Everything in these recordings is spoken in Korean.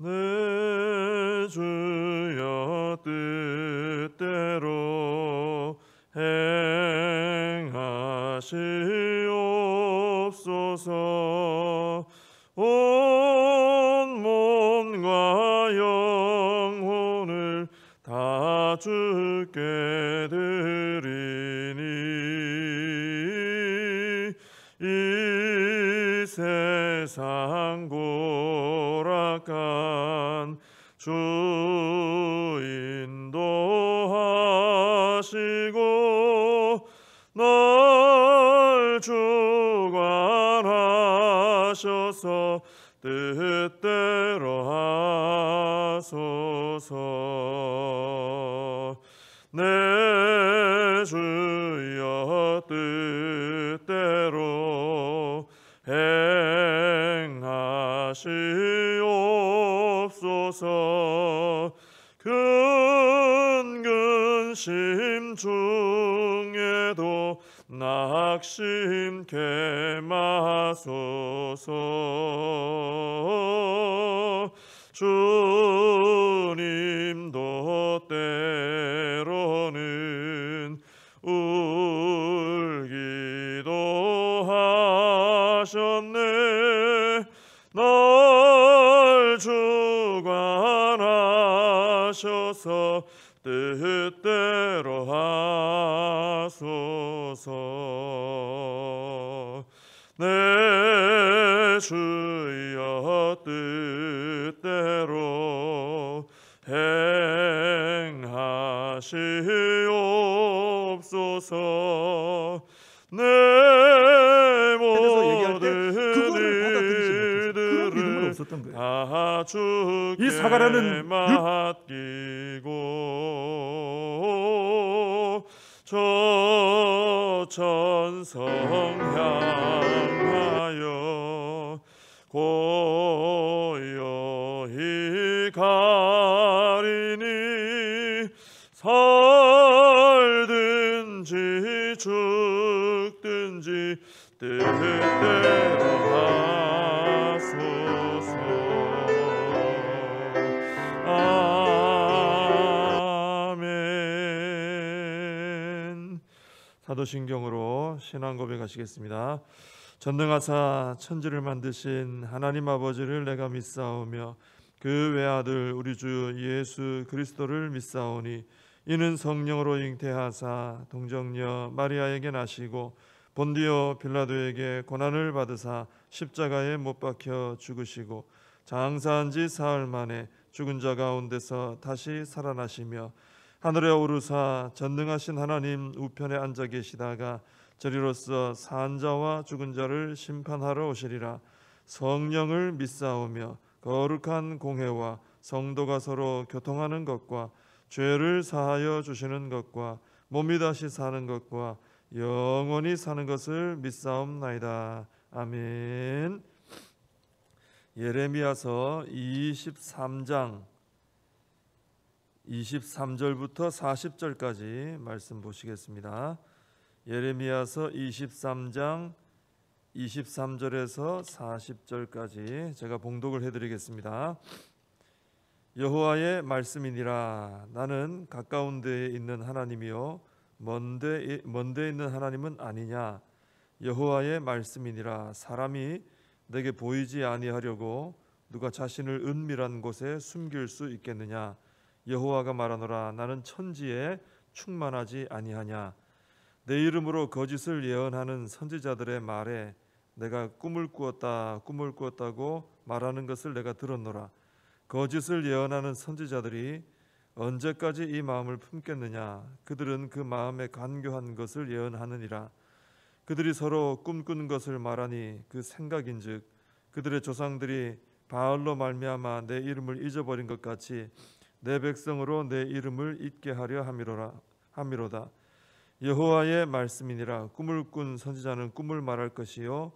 내 주여 뜻대로 행하시옵소서. 온 몸과 영혼을 다 주께 드리니 이 세상 고락한 주 인도하시고 날 주관하셔서 뜻대로 하소서. 내 주여 뜻대로 행하시옵소서. 근심 중에도 낙심케 마소서. 주님도 때로는 울기도 하셨네. 날 주관하셔서 뜻대로 하소서. 내 주여 뜻대로 행하시옵소서. 내 모든 일들을 다 주께 맡기고 저 천성 향하여 고요히 가리니 살든지 죽든지 뜻대로 하소서. 아멘. 사도신경으로 신앙 고백하시겠습니다. 전능하사 천지를 만드신 하나님 아버지를 내가 믿사오며 그 외아들 우리 주 예수 그리스도를 믿사오니 이는 성령으로 잉태하사 동정녀 마리아에게 나시고 본디오 빌라도에게 고난을 받으사 십자가에 못 박혀 죽으시고 장사한 지 사흘 만에 죽은 자 가운데서 다시 살아나시며 하늘에 오르사 전능하신 하나님 우편에 앉아 계시다가 저리로서 산 자와 죽은 자를 심판하러 오시리라. 성령을 믿사오며 거룩한 공회와 성도가 서로 교통하는 것과 죄를 사하여 주시는 것과 몸이 다시 사는 것과 영원히 사는 것을 믿사옵나이다. 아멘. 예레미야서 23장 23절부터 40절까지 말씀 보시겠습니다. 예레미야서 23장 23절에서 40절까지 제가 봉독을 해드리겠습니다. 여호와의 말씀이니라. 나는 가까운 데에 있는 하나님이요 먼 데 있는 하나님은 아니냐. 여호와의 말씀이니라. 사람이 내게 보이지 아니하려고 누가 자신을 은밀한 곳에 숨길 수 있겠느냐. 여호와가 말하노라. 나는 천지에 충만하지 아니하냐. 내 이름으로 거짓을 예언하는 선지자들의 말에 내가 꿈을 꾸었다고 말하는 것을 내가 들었노라. 거짓을 예언하는 선지자들이 언제까지 이 마음을 품겠느냐. 그들은 그 마음에 간교한 것을 예언하느니라. 그들이 서로 꿈꾼 것을 말하니 그 생각인즉 그들의 조상들이 바알로 말미암아 내 이름을 잊어버린 것 같이 내 백성으로 내 이름을 잊게 하려 함이로다. 여호와의 말씀이니라. 꿈을 꾼 선지자는 꿈을 말할 것이요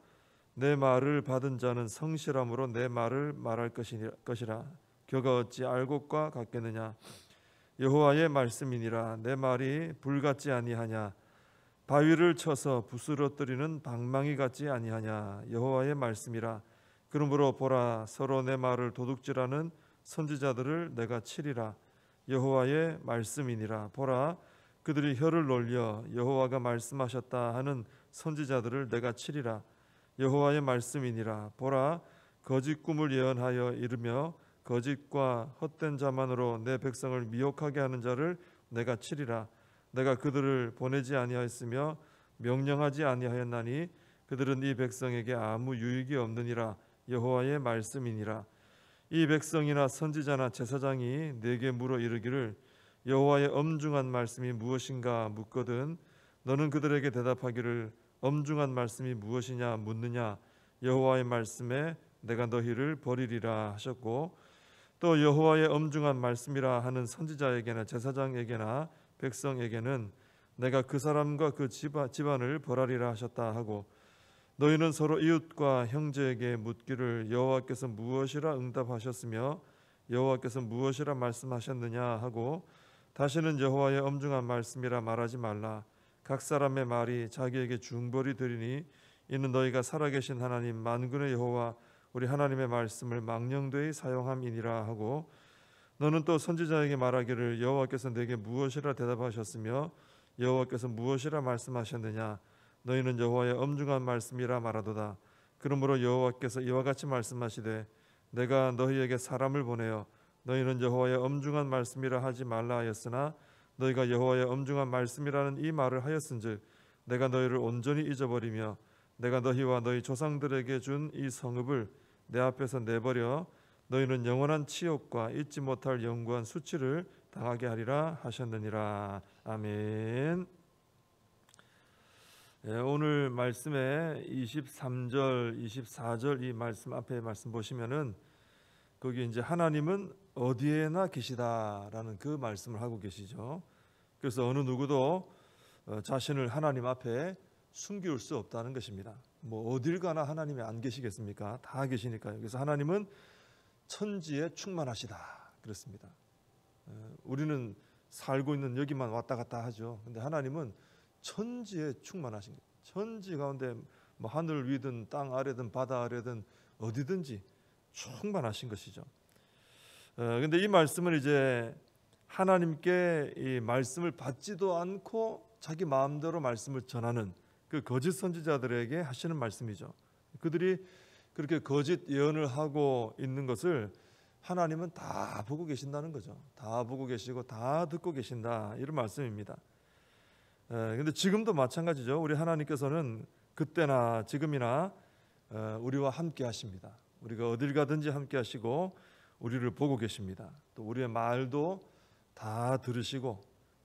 내 말을 받은 자는 성실함으로 내 말을 말할 것이라. 겨가 어찌 알곡과 같겠느냐. 여호와의 말씀이니라. 내 말이 불같지 아니하냐. 바위를 쳐서 부스러뜨리는 방망이 같지 아니하냐. 여호와의 말씀이라. 그러므로 보라, 서로 내 말을 도둑질하는 선지자들을 내가 치리라. 여호와의 말씀이니라. 보라, 그들이 혀를 놀려 여호와가 말씀하셨다 하는 선지자들을 내가 치리라. 여호와의 말씀이니라. 보라, 거짓 꿈을 예언하여 이르며 거짓과 헛된 자만으로 내 백성을 미혹하게 하는 자를 내가 치리라. 내가 그들을 보내지 아니하였으며 명령하지 아니하였나니 그들은 이 백성에게 아무 유익이 없느니라. 여호와의 말씀이니라. 이 백성이나 선지자나 제사장이 내게 물어 이르기를 여호와의 엄중한 말씀이 무엇인가 묻거든 너는 그들에게 대답하기를 엄중한 말씀이 무엇이냐 묻느냐. 여호와의 말씀에 내가 너희를 버리리라 하셨고, 또 여호와의 엄중한 말씀이라 하는 선지자에게나 제사장에게나 백성에게는 내가 그 사람과 그 집안을 벌하리라 하셨다 하고, 너희는 서로 이웃과 형제에게 묻기를 여호와께서 무엇이라 응답하셨으며 여호와께서 무엇이라 말씀하셨느냐 하고, 다시는 여호와의 엄중한 말씀이라 말하지 말라. 각 사람의 말이 자기에게 중벌이 되리니 이는 너희가 살아계신 하나님 만군의 여호와 우리 하나님의 말씀을 망령되이 사용함이니라 하고, 너는 또 선지자에게 말하기를 여호와께서 내게 무엇이라 대답하셨으며 여호와께서 무엇이라 말씀하셨느냐. 너희는 여호와의 엄중한 말씀이라 말하도다. 그러므로 여호와께서 이와 같이 말씀하시되 내가 너희에게 사람을 보내어 너희는 여호와의 엄중한 말씀이라 하지 말라 하였으나 너희가 여호와의 엄중한 말씀이라는 이 말을 하였은즉 내가 너희를 온전히 잊어버리며 내가 너희와 너희 조상들에게 준 이 성읍을 내 앞에서 내버려 너희는 영원한 치욕과 잊지 못할 영구한 수치를 당하게 하리라 하셨느니라. 아멘. 오늘 말씀에 23절, 24절 이 말씀 앞에 말씀 보시면은 거기 이제 하나님은 어디에나 계시다라는 그 말씀을 하고 계시죠. 그래서 어느 누구도 자신을 하나님 앞에 숨길 수 없다는 것입니다. 뭐 어딜 가나 하나님이 안 계시겠습니까? 다 계시니까요. 그래서 하나님은 천지에 충만하시다 그렇습니다. 우리는 살고 있는 여기만 왔다 갔다 하죠. 근데 하나님은 천지에 충만하신 거예요. 천지 가운데 뭐 하늘 위든 땅 아래든 바다 아래든 어디든지 충만하신 것이죠. 근데 이 말씀은 이제 하나님께 이 말씀을 받지도 않고 자기 마음대로 말씀을 전하는 그 거짓 선지자들에게 하시는 말씀이죠. 그들이 그렇게 거짓 예언을 하고 있는 것을 하나님은 다 보고 계신다는 거죠. 다 보고 계시고 다 듣고 계신다 이런 말씀입니다. 근데 지금도 마찬가지죠. 우리 하나님께서는 그때나 지금이나 우리와 함께 하십니다. 우리가 어딜 가든지 함께 하시고 우리를 보고 계십니다. 또 우리의 말도 다 들으시고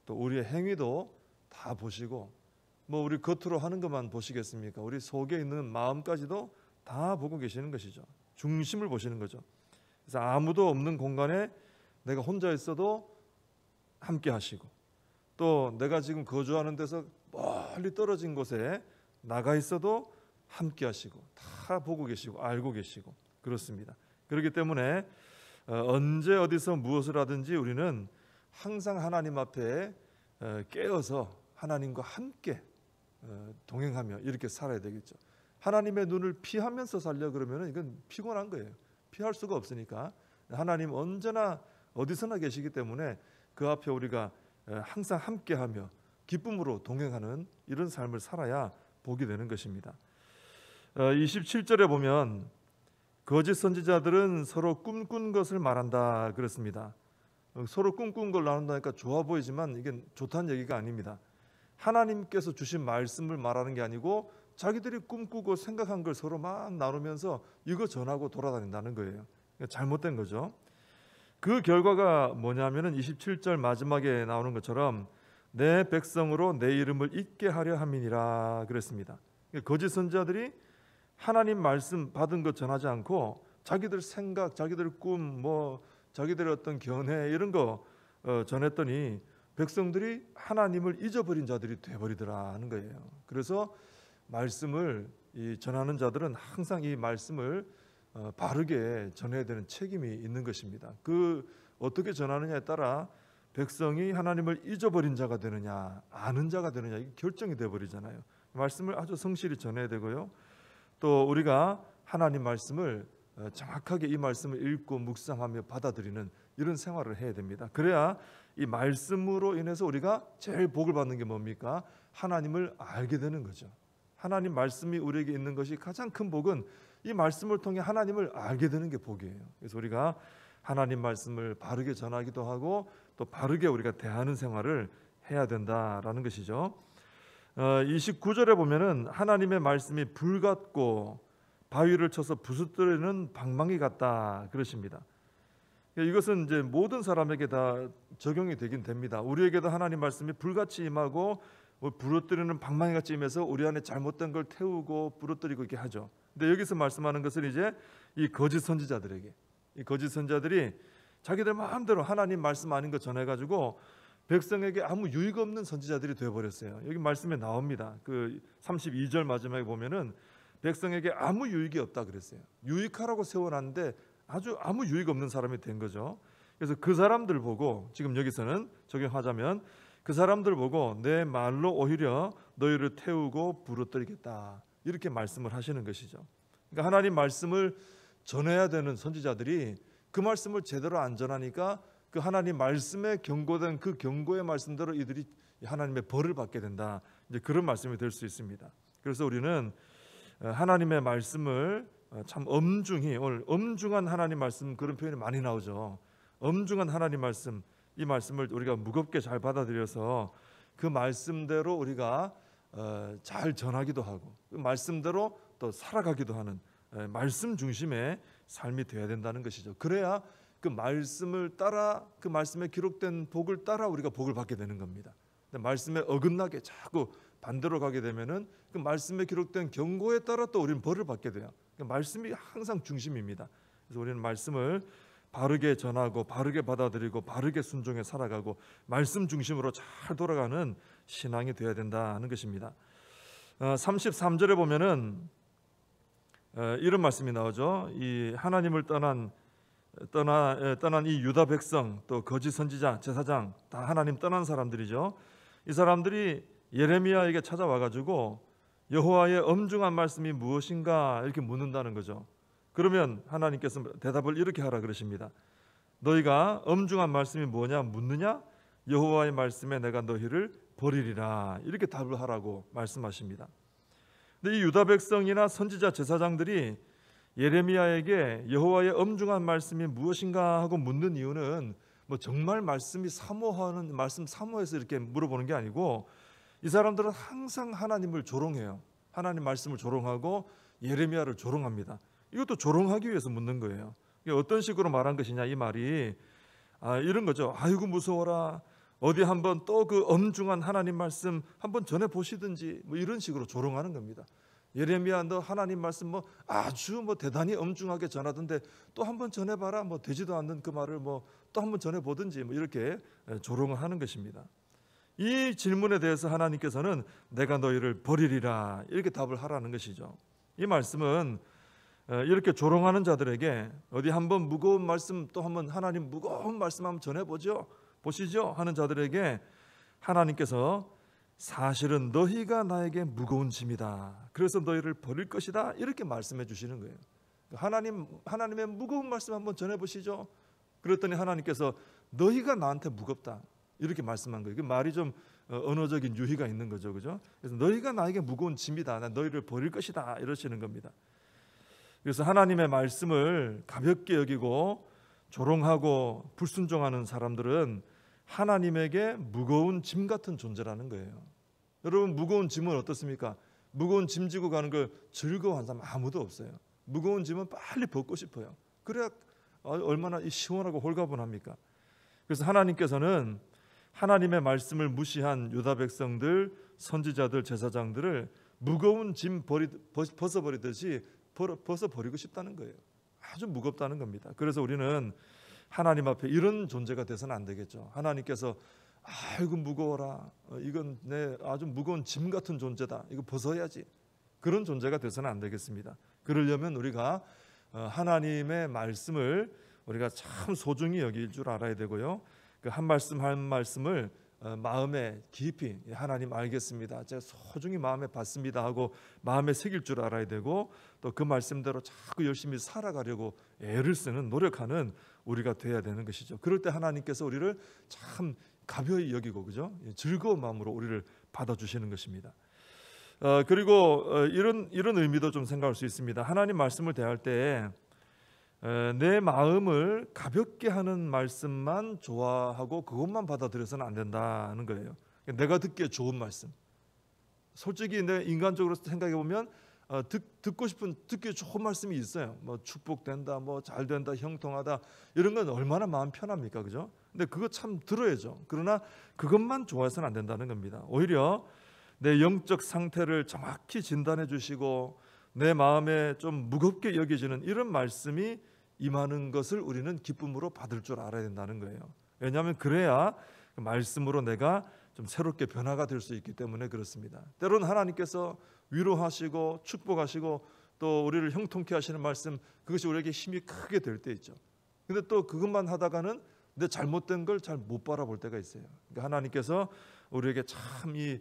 또 우리의 행위도 다 보시고, 뭐 우리 겉으로 하는 것만 보시겠습니까? 우리 속에 있는 마음까지도 다 보고 계시는 것이죠. 중심을 보시는 거죠. 그래서 아무도 없는 공간에 내가 혼자 있어도 함께 하시고, 또 내가 지금 거주하는 데서 멀리 떨어진 곳에 나가 있어도 함께 하시고 다 보고 계시고 알고 계시고 그렇습니다. 그렇기 때문에 언제 어디서 무엇을 하든지 우리는 항상 하나님 앞에 깨어서 하나님과 함께 동행하며 이렇게 살아야 되겠죠. 하나님의 눈을 피하면서 살려 그러면 이건 피곤한 거예요. 피할 수가 없으니까 하나님 언제나 어디서나 계시기 때문에 그 앞에 우리가 항상 함께하며 기쁨으로 동행하는 이런 삶을 살아야 복이 되는 것입니다. 27절에 보면 거짓 선지자들은 서로 꿈꾼 것을 말한다 그렇습니다. 서로 꿈꾼 걸 나눈다니까 좋아 보이지만 이게 좋다는 얘기가 아닙니다. 하나님께서 주신 말씀을 말하는 게 아니고 자기들이 꿈꾸고 생각한 걸 서로 막 나누면서 이거 전하고 돌아다닌다는 거예요. 잘못된 거죠. 그 결과가 뭐냐면은 27절 마지막에 나오는 것처럼 내 백성으로 내 이름을 잊게 하려 함이니라 그랬습니다. 거짓 선지자들이 하나님 말씀 받은 것 전하지 않고 자기들 생각, 자기들 꿈, 뭐 자기들의 어떤 견해 이런 거 전했더니 백성들이 하나님을 잊어버린 자들이 돼버리더라 하는 거예요. 그래서 말씀을 전하는 자들은 항상 이 말씀을 바르게 전해야 되는 책임이 있는 것입니다. 그 어떻게 전하느냐에 따라 백성이 하나님을 잊어버린 자가 되느냐 아는 자가 되느냐 이게 결정이 되어버리잖아요. 말씀을 아주 성실히 전해야 되고요. 또 우리가 하나님 말씀을 정확하게 이 말씀을 읽고 묵상하며 받아들이는 이런 생활을 해야 됩니다. 그래야 이 말씀으로 인해서 우리가 제일 복을 받는 게 뭡니까? 하나님을 알게 되는 거죠. 하나님 말씀이 우리에게 있는 것이 가장 큰 복은 이 말씀을 통해 하나님을 알게 되는 게 복이에요. 그래서 우리가 하나님 말씀을 바르게 전하기도 하고 또 바르게 우리가 대하는 생활을 해야 된다라는 것이죠. 29절에 보면은 하나님의 말씀이 불 같고 바위를 쳐서 부수뜨리는 방망이 같다 그러십니다. 이것은 이제 모든 사람에게 다 적용이 되긴 됩니다. 우리에게도 하나님 말씀이 불같이 임하고 부러뜨리는 방망이같이 임해서 우리 안에 잘못된 걸 태우고 부러뜨리고 이렇게 하죠. 근데 여기서 말씀하는 것은 이제 이 거짓 선지자들에게, 이 거짓 선지자들이 자기들 마음대로 하나님 말씀 아닌 거 전해가지고 백성에게 아무 유익 없는 선지자들이 되어버렸어요. 여기 말씀에 나옵니다. 그 32절 마지막에 보면은 백성에게 아무 유익이 없다 그랬어요. 유익하라고 세워놨는데 아주 아무 유익 없는 사람이 된 거죠. 그래서 그 사람들 보고 지금 여기서는 적용하자면 그 사람들 보고 내 말로 오히려 너희를 태우고 부러뜨리겠다 이렇게 말씀을 하시는 것이죠. 그러니까 하나님 말씀을 전해야 되는 선지자들이 그 말씀을 제대로 안 전하니까 그 하나님 말씀에 경고된 그 경고의 말씀대로 이들이 하나님의 벌을 받게 된다. 이제 그런 말씀이 될 수 있습니다. 그래서 우리는 하나님의 말씀을 참 엄중히, 오늘 엄중한 하나님 말씀 그런 표현이 많이 나오죠. 엄중한 하나님 말씀, 이 말씀을 우리가 무겁게 잘 받아들여서 그 말씀대로 우리가 잘 전하기도 하고 그 말씀대로 또 살아가기도 하는 말씀 중심의 삶이 되어야 된다는 것이죠. 그래야 그 말씀을 따라 그 말씀에 기록된 복을 따라 우리가 복을 받게 되는 겁니다. 말씀에 어긋나게 자꾸 반대로 가게 되면은 그 말씀에 기록된 경고에 따라 또 우리는 벌을 받게 돼요. 말씀이 항상 중심입니다. 그래서 우리는 말씀을 바르게 전하고 바르게 받아들이고 바르게 순종해 살아가고 말씀 중심으로 잘 돌아가는 신앙이 되어야 된다는 것입니다. 33절에 보면은 이런 말씀이 나오죠. 이 하나님을 떠난 이 유다 백성 또 거짓 선지자 제사장 다 하나님 떠난 사람들이죠. 이 사람들이 예레미야에게 찾아와 가지고 여호와의 엄중한 말씀이 무엇인가 이렇게 묻는다는 거죠. 그러면 하나님께서 대답을 이렇게 하라 그러십니다. 너희가 엄중한 말씀이 뭐냐 묻느냐? 여호와의 말씀에 내가 너희를 버리리라 이렇게 답을 하라고 말씀하십니다. 근데 이 유다 백성이나 선지자 제사장들이 예레미야에게 여호와의 엄중한 말씀이 무엇인가 하고 묻는 이유는 뭐 정말 말씀이 사모하는 말씀 사모해서 이렇게 물어보는 게 아니고 이 사람들은 항상 하나님을 조롱해요. 하나님 말씀을 조롱하고 예레미야를 조롱합니다. 이것도 조롱하기 위해서 묻는 거예요. 어떤 식으로 말한 것이냐 이 말이 이런 거죠. 아이고 무서워라. 어디 한번 또 그 엄중한 하나님 말씀 한번 전해 보시든지 뭐 이런 식으로 조롱하는 겁니다. 예레미야 너 하나님 말씀 뭐 아주 뭐 대단히 엄중하게 전하던데 또 한번 전해봐라. 뭐 되지도 않는 그 말을 뭐 또 한번 전해 보든지 뭐 이렇게 조롱을 하는 것입니다. 이 질문에 대해서 하나님께서는 내가 너희를 버리리라 이렇게 답을 하라는 것이죠. 이 말씀은 이렇게 조롱하는 자들에게 어디 한번 무거운 말씀 또 한번 하나님 무거운 말씀 한번 전해보죠 보시죠 하는 자들에게 하나님께서 사실은 너희가 나에게 무거운 짐이다. 그래서 너희를 버릴 것이다. 이렇게 말씀해 주시는 거예요. 하나님의 무거운 말씀 한번 전해보시죠. 그랬더니 하나님께서 너희가 나한테 무겁다. 이렇게 말씀한 거예요. 그 말이 좀 언어적인 유희가 있는 거죠, 그죠? 그래서 너희가 나에게 무거운 짐이다. 난 너희를 버릴 것이다. 이러시는 겁니다. 그래서 하나님의 말씀을 가볍게 여기고 조롱하고 불순종하는 사람들은 하나님에게 무거운 짐 같은 존재라는 거예요. 여러분 무거운 짐은 어떻습니까? 무거운 짐 지고 가는 걸 즐거워하는 사람 아무도 없어요. 무거운 짐은 빨리 벗고 싶어요. 그래야 얼마나 시원하고 홀가분합니까? 그래서 하나님께서는 하나님의 말씀을 무시한 유다 백성들, 선지자들, 제사장들을 무거운 짐 벗어버리듯이 벗어버리고 싶다는 거예요. 아주 무겁다는 겁니다. 그래서 우리는 하나님 앞에 이런 존재가 돼서는 안 되겠죠. 하나님께서 아이고 무거워라. 이건 내 아주 무거운 짐 같은 존재다. 이거 벗어야지. 그런 존재가 돼서는 안 되겠습니다. 그러려면 우리가 하나님의 말씀을 우리가 참 소중히 여길 줄 알아야 되고요. 그 한 말씀 한 말씀을 마음에 깊이 하나님 알겠습니다, 제가 소중히 마음에 받습니다 하고 마음에 새길 줄 알아야 되고, 또 그 말씀대로 자꾸 열심히 살아가려고 애를 쓰는, 노력하는 우리가 돼야 되는 것이죠. 그럴 때 하나님께서 우리를 참 가벼이 여기고, 그죠? 즐거운 마음으로 우리를 받아주시는 것입니다. 그리고 이런 의미도 좀 생각할 수 있습니다. 하나님 말씀을 대할 때 내 마음을 가볍게 하는 말씀만 좋아하고 그것만 받아들여서는 안 된다는 거예요. 내가 듣기에 좋은 말씀, 솔직히 내 인간적으로 생각해 보면 듣고 싶은, 듣기 좋은 말씀이 있어요. 뭐 축복된다, 뭐 잘된다, 형통하다, 이런 건 얼마나 마음 편합니까, 그죠? 근데 그거 참 들어야죠. 그러나 그것만 좋아해서는 안 된다는 겁니다. 오히려 내 영적 상태를 정확히 진단해 주시고 내 마음에 좀 무겁게 여겨지는 이런 말씀이 임하는 것을 우리는 기쁨으로 받을 줄 알아야 된다는 거예요. 왜냐하면 그래야 그 말씀으로 내가 좀 새롭게 변화가 될 수 있기 때문에 그렇습니다. 때로는 하나님께서 위로하시고 축복하시고 또 우리를 형통케 하시는 말씀, 그것이 우리에게 힘이 크게 될 때 있죠. 근데 또 그것만 하다가는 내 잘못된 걸 잘 못 바라볼 때가 있어요. 그러니까 하나님께서 우리에게 참 이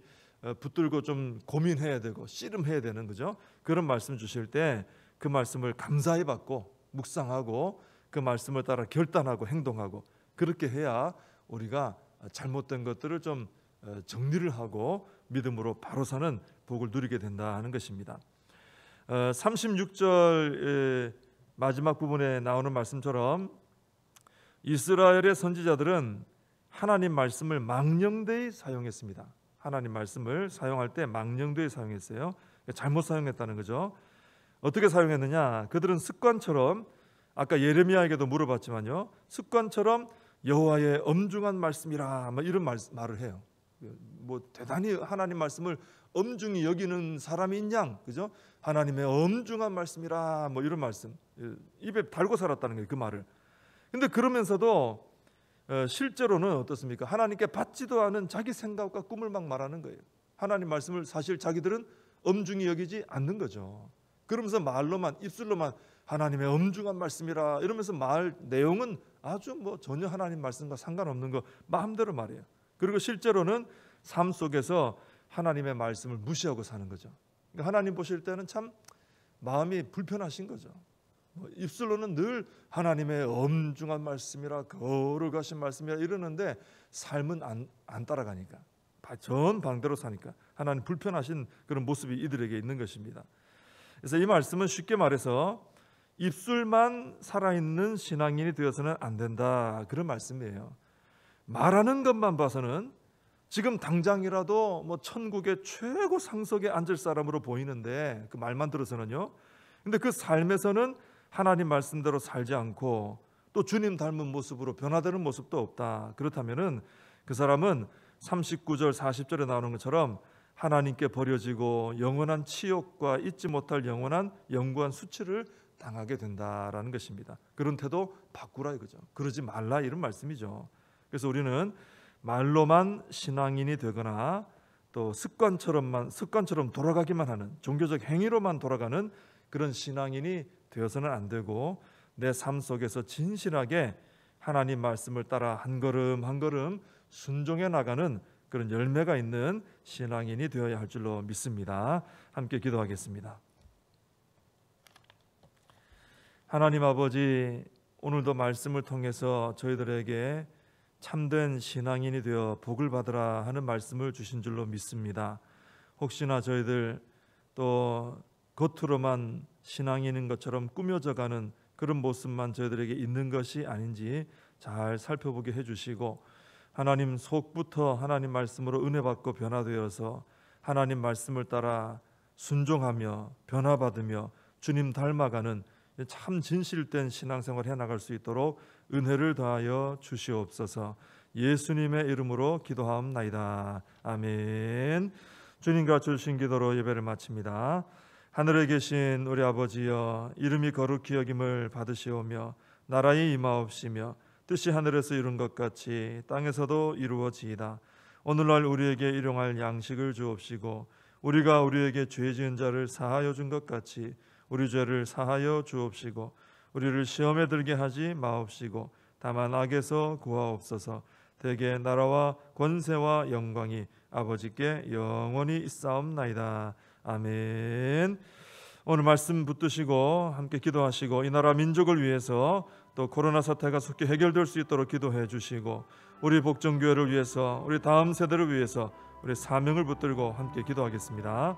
붙들고 좀 고민해야 되고 씨름해야 되는, 그죠? 그런 말씀 주실 때 그 말씀을 감사히 받고 묵상하고 그 말씀을 따라 결단하고 행동하고, 그렇게 해야 우리가 잘못된 것들을 좀 정리를 하고 믿음으로 바로 사는 복을 누리게 된다 하는 것입니다. 36절 마지막 부분에 나오는 말씀처럼 이스라엘의 선지자들은 하나님 말씀을 망령되이 사용했습니다. 하나님 말씀을 사용할 때 망령되이 사용했어요. 잘못 사용했다는 거죠. 어떻게 사용했느냐? 그들은 습관처럼, 아까 예레미야에게도 물어봤지만요, 습관처럼 여호와의 엄중한 말씀이라 뭐 이런 말을 해요. 뭐 대단히 하나님 말씀을 엄중히 여기는 사람이 있냐, 그죠? 하나님의 엄중한 말씀이라 뭐 이런 말씀 입에 달고 살았다는 거예요, 그 말을. 근데 그러면서도 실제로는 어떻습니까? 하나님께 받지도 않은 자기 생각과 꿈을 막 말하는 거예요. 하나님 말씀을 사실 자기들은 엄중히 여기지 않는 거죠. 그러면서 말로만, 입술로만 하나님의 엄중한 말씀이라 이러면서 말 내용은 아주 뭐 전혀 하나님 말씀과 상관없는 거 마음대로 말해요. 그리고 실제로는 삶 속에서 하나님의 말씀을 무시하고 사는 거죠. 그러니까 하나님 보실 때는 참 마음이 불편하신 거죠. 입술로는 늘 하나님의 엄중한 말씀이라, 거룩하신 말씀이라 이러는데 삶은 안 따라가니까, 전 방대로 사니까 하나님 불편하신 그런 모습이 이들에게 있는 것입니다. 그래서 이 말씀은 쉽게 말해서 입술만 살아있는 신앙인이 되어서는 안 된다, 그런 말씀이에요. 말하는 것만 봐서는 지금 당장이라도 뭐 천국의 최고 상석에 앉을 사람으로 보이는데, 그 말만 들어서는요. 근데 그 삶에서는 하나님 말씀대로 살지 않고 또 주님 닮은 모습으로 변화되는 모습도 없다. 그렇다면은 그 사람은 39절 40절에 나오는 것처럼 하나님께 버려지고 영원한 치욕과 잊지 못할 영원한 영구한 수치를 당하게 된다라는 것입니다. 그런 태도 바꾸라 이거죠. 그러지 말라 이런 말씀이죠. 그래서 우리는 말로만 신앙인이 되거나 또 습관처럼 돌아가기만 하는, 종교적 행위로만 돌아가는 그런 신앙인이 되어서는 안 되고, 내 삶 속에서 진실하게 하나님 말씀을 따라 한 걸음 한 걸음 순종해 나가는 그런 열매가 있는 신앙인이 되어야 할 줄로 믿습니다. 함께 기도하겠습니다. 하나님 아버지, 오늘도 말씀을 통해서 저희들에게 참된 신앙인이 되어 복을 받으라 하는 말씀을 주신 줄로 믿습니다. 혹시나 저희들 또 겉으로만 신앙인인 것처럼 꾸며져가는 그런 모습만 저희들에게 있는 것이 아닌지 잘 살펴보게 해주시고, 하나님 속부터 하나님 말씀으로 은혜받고 변화되어서 하나님 말씀을 따라 순종하며 변화받으며 주님 닮아가는 참 진실된 신앙생활 해나갈 수 있도록 은혜를 더하여 주시옵소서. 예수님의 이름으로 기도하옵나이다. 아멘. 주님과 주신 기도로 예배를 마칩니다. 하늘에 계신 우리 아버지여, 이름이 거룩히 여김을 받으시오며 나라의 임하옵시며 뜻이 하늘에서 이룬 것 같이 땅에서도 이루어지이다. 오늘날 우리에게 일용할 양식을 주옵시고 우리가 우리에게 죄 지은 자를 사하여 준 것 같이 우리 죄를 사하여 주옵시고 우리를 시험에 들게 하지 마옵시고 다만 악에서 구하옵소서. 대개 나라와 권세와 영광이 아버지께 영원히 있사옵나이다. 아멘. 오늘 말씀 붙드시고 함께 기도하시고 이 나라 민족을 위해서 또 코로나 사태가 속히 해결될 수 있도록 기도해 주시고 우리 복정교회를 위해서 우리 다음 세대를 위해서 우리 사명을 붙들고 함께 기도하겠습니다.